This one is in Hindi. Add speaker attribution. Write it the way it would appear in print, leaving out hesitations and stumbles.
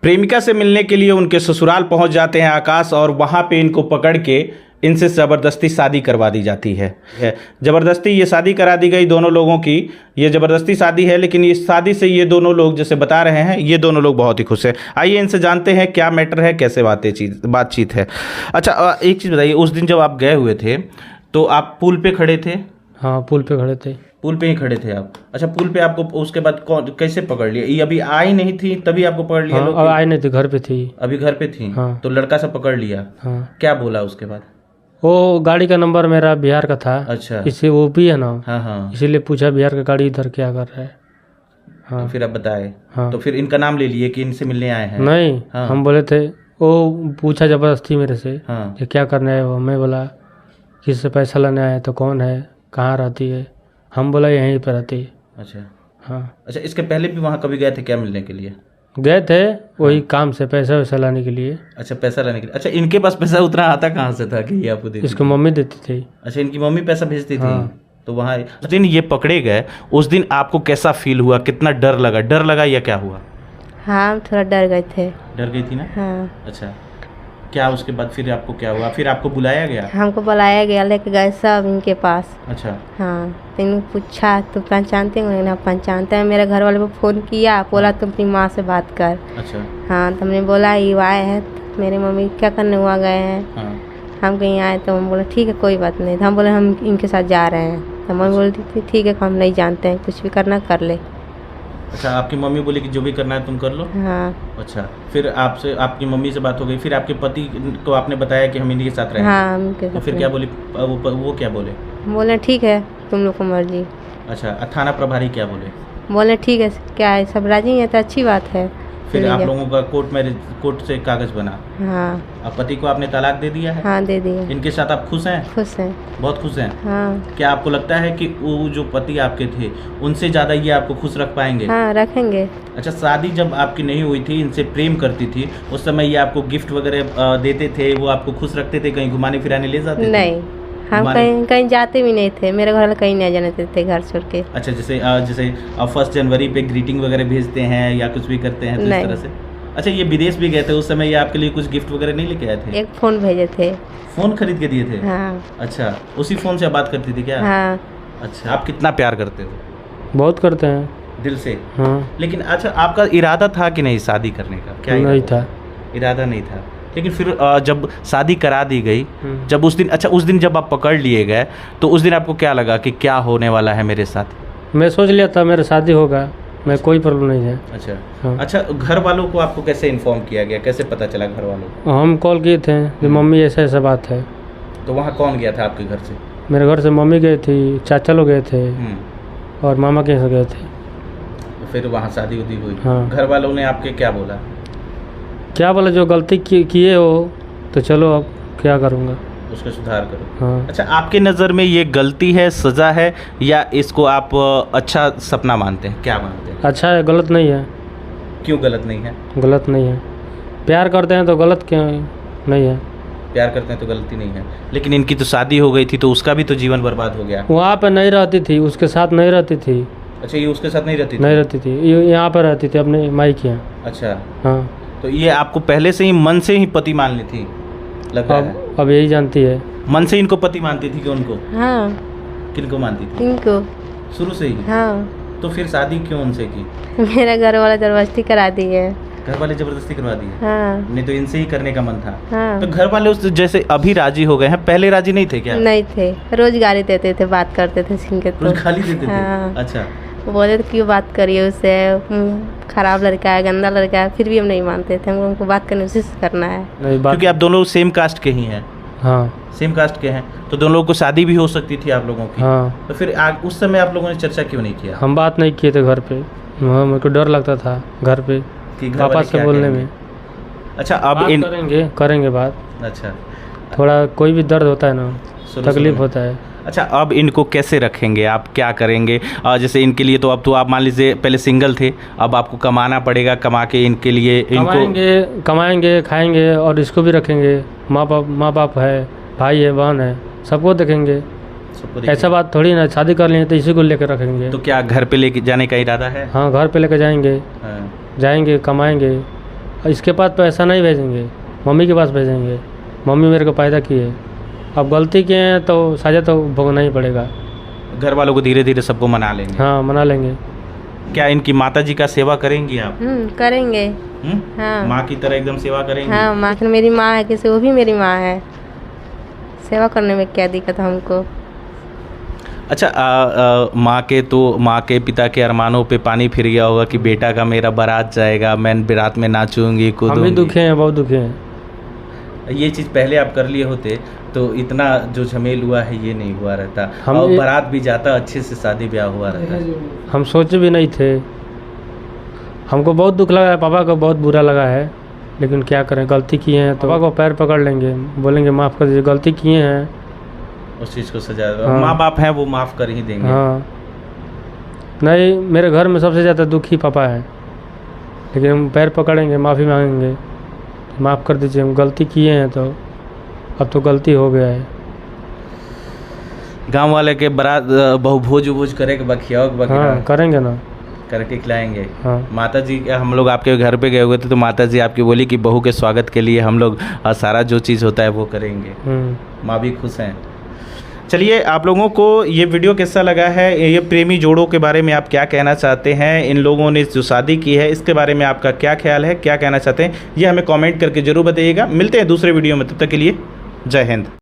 Speaker 1: प्रेमिका से मिलने के लिए उनके ससुराल पहुंच जाते हैं आकाश और वहां पे इनको पकड़ के इनसे ज़बरदस्ती शादी करवा दी जाती है। ज़बरदस्ती ये शादी करा दी गई दोनों लोगों की। ये ज़बरदस्ती शादी है, लेकिन इस शादी से ये दोनों लोग जैसे बता रहे हैं, ये दोनों लोग बहुत ही खुश हैं। आइए इनसे जानते हैं क्या मैटर है, कैसे बातचीत है। अच्छा, एक चीज़ बताइए, उस दिन जब आप गए हुए थे तो आप पुल पे खड़े थे?
Speaker 2: हाँ, पुल पे खड़े थे।
Speaker 1: पुल पे ही खड़े थे आप? अच्छा, पुल पे आपको उसके बाद कौन कैसे पकड़ लिया? ये अभी आई नहीं थी तभी आपको पकड़ लिया?
Speaker 2: हाँ, अब आई नहीं थी, घर पे थी।
Speaker 1: अभी घर पे थी?
Speaker 2: हाँ।
Speaker 1: तो लड़का से पकड़ लिया?
Speaker 2: हाँ।
Speaker 1: क्या बोला उसके बाद?
Speaker 2: वो गाड़ी का नंबर मेरा बिहार का था।
Speaker 1: अच्छा।
Speaker 2: इसे वो भी है ना।
Speaker 1: हाँ हाँ।
Speaker 2: इसीलिए पूछा बिहार का गाड़ी इधर क्या कर रहा है। हाँ।
Speaker 1: तो फिर आप बताए?
Speaker 2: हाँ।
Speaker 1: तो फिर इनका नाम ले लिए कि इनसे मिलने आए हैं?
Speaker 2: नहीं।
Speaker 1: हाँ।
Speaker 2: हम बोले थे, वो पूछा जबरदस्ती मेरे से।
Speaker 1: हाँ।
Speaker 2: कि क्या करना है वो। मैं बोला किससे पैसा लेने आए तो कौन है, कहाँ रहती है। हम बोला यहीं पर रहती है।
Speaker 1: अच्छा।
Speaker 2: हाँ।
Speaker 1: अच्छा, इसके पहले भी वहाँ कभी गए थे क्या मिलने के लिए?
Speaker 2: गए थे वही काम से, पैसा वैसा लाने के लिए।
Speaker 1: अच्छा, पैसा लाने के लिए। अच्छा, इनके पास पैसा उतना आता कहाँ से था कि ये आपको देती
Speaker 2: इसको
Speaker 1: थी?
Speaker 2: मम्मी देती थी।
Speaker 1: अच्छा, इनकी मम्मी पैसा भेजती थी?
Speaker 2: हाँ।
Speaker 1: तो वहाँ उस दिन ये पकड़े गए, उस दिन आपको कैसा फील हुआ? कितना डर लगा? डर लगा या क्या हुआ?
Speaker 3: हाँ, हम थोड़ा डर गए थे।
Speaker 1: डर गई थी ना?
Speaker 3: हाँ।
Speaker 1: अच्छा, क्या उसके बाद फिर आपको क्या हुआ? फिर आपको बुलाया गया?
Speaker 3: हमको बुलाया गया, लेके गए सब इनके पास।
Speaker 1: अच्छा।
Speaker 3: हाँ, तो इनको पूछा तो पहचानते हैं? ना पहचानते हैं। मेरे घर वाले को फ़ोन किया, बोला तुम अपनी माँ से बात कर।
Speaker 1: अच्छा।
Speaker 3: हाँ, तो हमने बोला ये आए हैं। तो मेरी मम्मी क्या करने हुआ गए हैं?
Speaker 1: हाँ।
Speaker 3: हम कहीं आए तो हम बोले ठीक है कोई बात नहीं। तो हम बोले हम इनके साथ जा रहे हैं। तो मम्मी बोलती थी ठीक है, हम नहीं जानते हैं, कुछ भी करना कर ले।
Speaker 1: अच्छा, आपकी मम्मी बोली कि जो भी करना है तुम कर लो?
Speaker 3: हाँ।
Speaker 1: अच्छा, फिर आपसे आपकी मम्मी से बात हो गई, फिर आपके पति को आपने बताया कि हम इन्हीं के साथ रहेंगे?
Speaker 3: हाँ, उनके
Speaker 1: तो फिर क्या बोली वो क्या बोले?
Speaker 3: बोले ठीक है तुम लोग को मर्जी।
Speaker 1: अच्छा, थाना प्रभारी क्या बोले?
Speaker 3: बोले ठीक है, क्या है सब राजी हैं तो अच्छी बात है।
Speaker 1: फिर
Speaker 3: ले
Speaker 1: आप
Speaker 3: जा।
Speaker 1: लोगों का कोर्ट से कागज बना?
Speaker 3: हाँ।
Speaker 1: अब पति को आपने तलाक दे दिया है?
Speaker 3: हाँ, दे दिए।
Speaker 1: इनके साथ आप खुश हैं?
Speaker 3: खुश हैं।
Speaker 1: बहुत खुश हैं?
Speaker 3: हाँ।
Speaker 1: क्या आपको लगता है कि वो जो पति आपके थे उनसे ज़्यादा ये आपको खुश रख पाएंगे?
Speaker 3: हाँ, रखेंगे।
Speaker 1: अच्छा, शादी जब आपकी नहीं हुई थी, इनसे प्रेम करती थी, उस समय ये आपको गिफ्ट वगैरह देते थे, वो आपको खुश रखते थे, कहीं घुमाने फिराने ले जाते थे?
Speaker 3: नहीं, हम कहीं जाते भी नहीं थे। मेरे घर वाले कहीं नहीं जाने देते थे घर छोड़ के।
Speaker 1: अच्छा, जैसे 1 जनवरी पे ग्रीटिंग वगैरह भेजते हैं या कुछ भी करते हैं तो इस
Speaker 3: नहीं।
Speaker 1: तरह से? अच्छा, ये विदेश भी गए थे, उस समय ये आपके लिए कुछ गिफ्ट वगैरह नहीं लेके आए थे?
Speaker 3: एक फ़ोन भेजे थे।
Speaker 1: फ़ोन खरीद के दिए थे?
Speaker 3: हाँ।
Speaker 1: अच्छा, उसी फ़ोन से आप बात करती थी क्या?
Speaker 3: हाँ।
Speaker 1: अच्छा, आप कितना प्यार करते हो?
Speaker 2: बहुत करते हैं।
Speaker 1: दिल से?
Speaker 2: हाँ।
Speaker 1: लेकिन अच्छा, आपका इरादा था कि नहीं शादी करने का? क्या
Speaker 2: नहीं था।
Speaker 1: इरादा नहीं था, लेकिन फिर जब शादी करा दी गई, जब उस दिन जब आप पकड़ लिए गए तो उस दिन आपको क्या लगा कि क्या होने वाला है मेरे साथ?
Speaker 2: मैं सोच लिया था मेरा शादी होगा, मैं कोई प्रॉब्लम नहीं है।
Speaker 1: अच्छा।
Speaker 2: हाँ।
Speaker 1: अच्छा, घर वालों को आपको कैसे इन्फॉर्म किया गया? कैसे पता चला घर वालों को?
Speaker 2: हम कॉल किए थे कि मम्मी ऐसा ऐसा बात है।
Speaker 1: तो वहाँ कौन गया था आपके घर से?
Speaker 2: मेरे घर से मम्मी गई थी, चाचा लोग गए थे और मामा के यहाँ गए थे।
Speaker 1: तो फिर वहाँ शादी उदी हुई?
Speaker 2: हाँ।
Speaker 1: घर वालों ने आपके क्या बोला?
Speaker 2: क्या बोला, जो गलती किए हो तो चलो अब क्या करूँगा,
Speaker 1: उसका सुधार करो।
Speaker 2: हाँ।
Speaker 1: अच्छा, आपके नज़र में ये गलती है, सज़ा है, या इसको आप अच्छा सपना मानते हैं? क्या मानते हैं?
Speaker 2: अच्छा है, गलत नहीं है।
Speaker 1: क्यों गलत नहीं है?
Speaker 2: गलत नहीं है, प्यार करते हैं तो गलत क्यों नहीं है?
Speaker 1: प्यार करते हैं तो गलती नहीं है, लेकिन इनकी तो शादी हो गई थी तो उसका भी तो जीवन बर्बाद हो गया।
Speaker 2: वहाँ पे नहीं रहती थी, उसके साथ नहीं रहती थी।
Speaker 1: अच्छा, ये उसके साथ नहीं रहती थी?
Speaker 2: नहीं रहती थी, ये यहाँ पर रहती थी अपने माई के यहाँ।
Speaker 1: अच्छा।
Speaker 2: हाँ।
Speaker 1: तो ये आपको पहले से ही मन से ही पति मान ली थी लग रहा है?
Speaker 2: अब यही जानती है।
Speaker 1: मन से इनको पति मानती थी कि उनको?
Speaker 3: हाँ।
Speaker 1: किनको मानती थी?
Speaker 3: इनको।
Speaker 1: शुरू से ही?
Speaker 3: हाँ।
Speaker 1: तो फिर शादी क्यों उनसे की?
Speaker 3: मेरा घर वाला जबरदस्ती करा दी है।
Speaker 1: घर वाले जबरदस्ती करवा दी है?
Speaker 3: हाँ।
Speaker 1: नहीं तो इनसे ही करने का मन था?
Speaker 3: हाँ।
Speaker 1: तो घर वाले उस जैसे अभी राजी हो गए हैं, पहले राजी नहीं थे क्या?
Speaker 3: नहीं थे, रोज गाली देते थे, बात करते थे सिंह के तो।
Speaker 1: रोज गाली देते थे?
Speaker 3: हाँ।
Speaker 1: अच्छा।
Speaker 3: वो बोले थे क्यों बात करिए उससे, खराब लड़का है, गंदा लड़का है, फिर भी हम नहीं मानते थे। हमको उनको बात करने की कोशिश करना है।
Speaker 1: क्योंकि आप दोनों सेम कास्ट के ही हैं?
Speaker 2: हाँ।
Speaker 1: सेम कास्ट के हैं, तो दोनों लोगों को शादी भी हो सकती थी आप लोगों की।
Speaker 2: हाँ।
Speaker 1: तो फिर उस समय आप लोगों ने चर्चा क्यों नहीं किया?
Speaker 2: हम बात नहीं किए थे घर पे, मेरे को डर लगता था घर पे
Speaker 1: कि घर
Speaker 2: पापा
Speaker 1: वाले
Speaker 2: से
Speaker 1: क्या
Speaker 2: बोलने
Speaker 1: कहेंगे?
Speaker 2: में।
Speaker 1: अच्छा, अब
Speaker 2: बात करेंगे बात।
Speaker 1: अच्छा,
Speaker 2: थोड़ा कोई भी दर्द होता है ना,
Speaker 1: शुरू
Speaker 2: तकलीफ होता है।
Speaker 1: अच्छा, अब इनको कैसे रखेंगे आप? क्या करेंगे? जैसे इनके लिए तो अब तो आप मान लीजिए पहले सिंगल थे, अब आपको कमाना पड़ेगा, कमा के इनके लिए
Speaker 2: कमाएंगे खाएंगे और इसको भी रखेंगे। माँ बाप है, भाई है, बहन है, सबको देखेंगे। ऐसा बात थोड़ी ना, शादी कर लेंगे तो इसी को लेकर रखेंगे।
Speaker 1: तो क्या घर पे लेके जाने का इरादा है?
Speaker 2: हाँ, घर पे लेकर जाएंगे।
Speaker 1: हाँ।
Speaker 2: जाएंगे, कमाएंगे, इसके पास पैसा नहीं भेजेंगे, मम्मी के पास भेजेंगे। मम्मी मेरे को पैदा की है, अब गलती किए हैं तो सजा तो भोगना ही पड़ेगा।
Speaker 1: घर वालों को धीरे धीरे सबको मना लेंगे।
Speaker 2: हाँ, मना लेंगे।
Speaker 1: क्या इनकी माता जी का सेवा करेंगी आप?
Speaker 3: करेंगे। हाँ।
Speaker 1: माँ की तरह एकदम सेवा करेंगे?
Speaker 3: हाँ, माँ तो मेरी माँ है, किसी वो भी मेरी माँ है, सेवा करने में क्या दिक्कत है हमको।
Speaker 1: अच्छा, माँ के पिता के अरमानों पे पानी फिर गया होगा कि बेटा का मेरा बारात जाएगा, मैं बारात में नाचूंगी,
Speaker 2: हम
Speaker 1: कूदूंगी।
Speaker 2: भी दुखे हैं, बहुत दुखे हैं।
Speaker 1: ये चीज़ पहले आप कर लिए होते तो इतना जो झमेल हुआ है ये नहीं हुआ रहता,
Speaker 2: हम
Speaker 1: और
Speaker 2: ये-
Speaker 1: बारात भी जाता, अच्छे से शादी ब्याह हुआ रहता।
Speaker 2: हम सोचे भी नहीं थे। हमको बहुत दुख लगा है, पापा को बहुत बुरा लगा है, लेकिन क्या करें, गलती किए हैं तो पापा को पैर पकड़ लेंगे, बोलेंगे माफ़ कर दीजिए, गलती किए हैं।
Speaker 1: उस चीज़ को सजा
Speaker 2: हाँ।
Speaker 1: माँ बाप हैं वो माफ़ कर ही देंगे।
Speaker 2: हाँ, नहीं, मेरे घर में सबसे ज़्यादा दुखी पापा है, लेकिन हम पैर पकड़ेंगे, माफ़ी मांगेंगे, माफ़ कर दीजिए, हम गलती किए हैं तो अब तो गलती हो गया है।
Speaker 1: गांव वाले के बारात बहु भोज उभोज करे के बखियाओ के बखिया
Speaker 2: हाँ, करेंगे ना।
Speaker 1: करके खिलाएंगे।
Speaker 2: हाँ।
Speaker 1: माता जी, हम लोग आपके घर पे गए हुए थे तो माता जी आपकी बोली कि बहू के स्वागत के लिए हम लोग सारा जो चीज़ होता है वो करेंगे। माँ भी खुश हैं। चलिए, आप लोगों को ये वीडियो कैसा लगा है, ये प्रेमी जोड़ों के बारे में आप क्या कहना चाहते हैं, इन लोगों ने जो शादी की है इसके बारे में आपका क्या ख्याल है, क्या कहना चाहते हैं, ये हमें कमेंट करके ज़रूर बताइएगा। मिलते हैं दूसरे वीडियो में, तब तक के लिए जय हिंद।